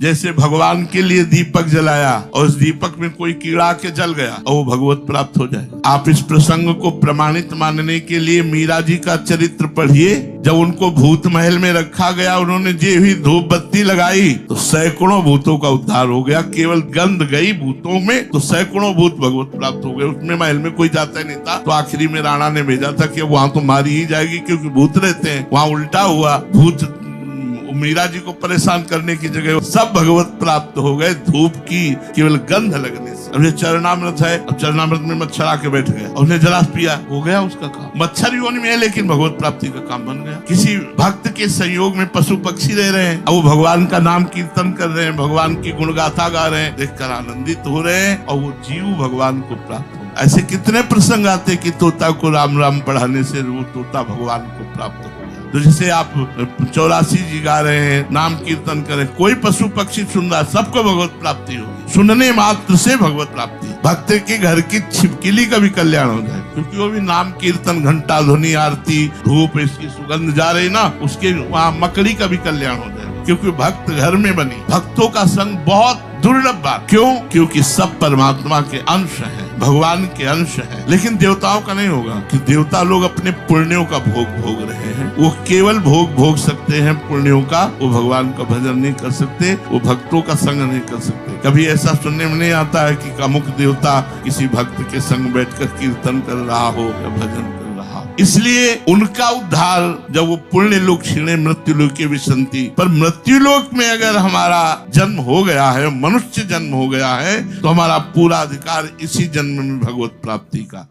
जैसे भगवान के लिए दीपक जलाया और उस दीपक में कोई कीड़ा के जल गया और वो भगवत प्राप्त हो जाए। आप इस प्रसंग को प्रमाणित मानने के लिए मीरा जी का चरित्र पढ़िए। जब उनको भूत महल में रखा गया, उन्होंने जे भी धूप बत्ती लगाई तो सैकड़ों भूतों का उद्धार हो गया। केवल गंध गई भूतों में तो सैकड़ों भूत भगवत प्राप्त हो गए। उसमें महल में कोई जाता नहीं था, तो आखिरी में राणा ने भेजा था कि वहां तो मारी ही जाएगी क्योंकि भूत रहते हैं। वहां उल्टा हुआ, भूत मीरा जी को परेशान करने की जगह सब भगवत प्राप्त हो गए धूप की केवल गंध लगने से। अब ये चरणामृत है, अब चरणामृत में मच्छर आके बैठ गया, उसने जलास पिया, हो गया उसका काम। मच्छर योनि में है लेकिन भगवत प्राप्ति का काम बन गया। किसी भक्त के संयोग में पशु पक्षी रह रहे हैं, अब वो भगवान का नाम कीर्तन कर रहे हैं, भगवान की गुणगाथा गा रहे हैं, देखकर आनंदित हो रहे हैं और वो जीव भगवान को प्राप्त हो। ऐसे कितने प्रसंग आते कि तोता को राम राम पढ़ाने से वो तोता भगवान को प्राप्त हो। तो जैसे आप 84 जी गा रहे हैं, नाम कीर्तन करें, कोई पशु पक्षी सुन रहा, सबको भगवत प्राप्ति होगी। सुनने मात्र से भगवत प्राप्ति। भक्त के घर की छिपकली का भी कल्याण हो जाए, क्योंकि वो भी नाम कीर्तन, घंटा ध्वनि, आरती, धूप, इसकी सुगंध जा रही ना, उसके वहाँ मकड़ी का भी कल्याण हो जाए। क्योंकि भक्त घर में बनी। भक्तों का संग बहुत दुर्लभ बात। क्यों? क्योंकि सब परमात्मा के अंश हैं, भगवान के अंश हैं। लेकिन देवताओं का नहीं होगा कि देवता लोग अपने पुण्यों का भोग भोग रहे हैं। वो केवल भोग भोग सकते हैं पुण्यों का, वो भगवान का भजन नहीं कर सकते, वो भक्तों का संग नहीं कर सकते। कभी ऐसा सुनने में नहीं आता है कि अमुक देवता किसी भक्त के संग बैठकर कीर्तन कर रहा हो या भजन कर रहा। इसलिए उनका उद्धार जब वो पुण्य लोक छीने मृत्यु लोक के विसंति, पर मृत्यु लोक में अगर हमारा जन्म हो गया है, मनुष्य जन्म हो गया है, तो हमारा पूरा अधिकार इसी जन्म में भगवत प्राप्ति का।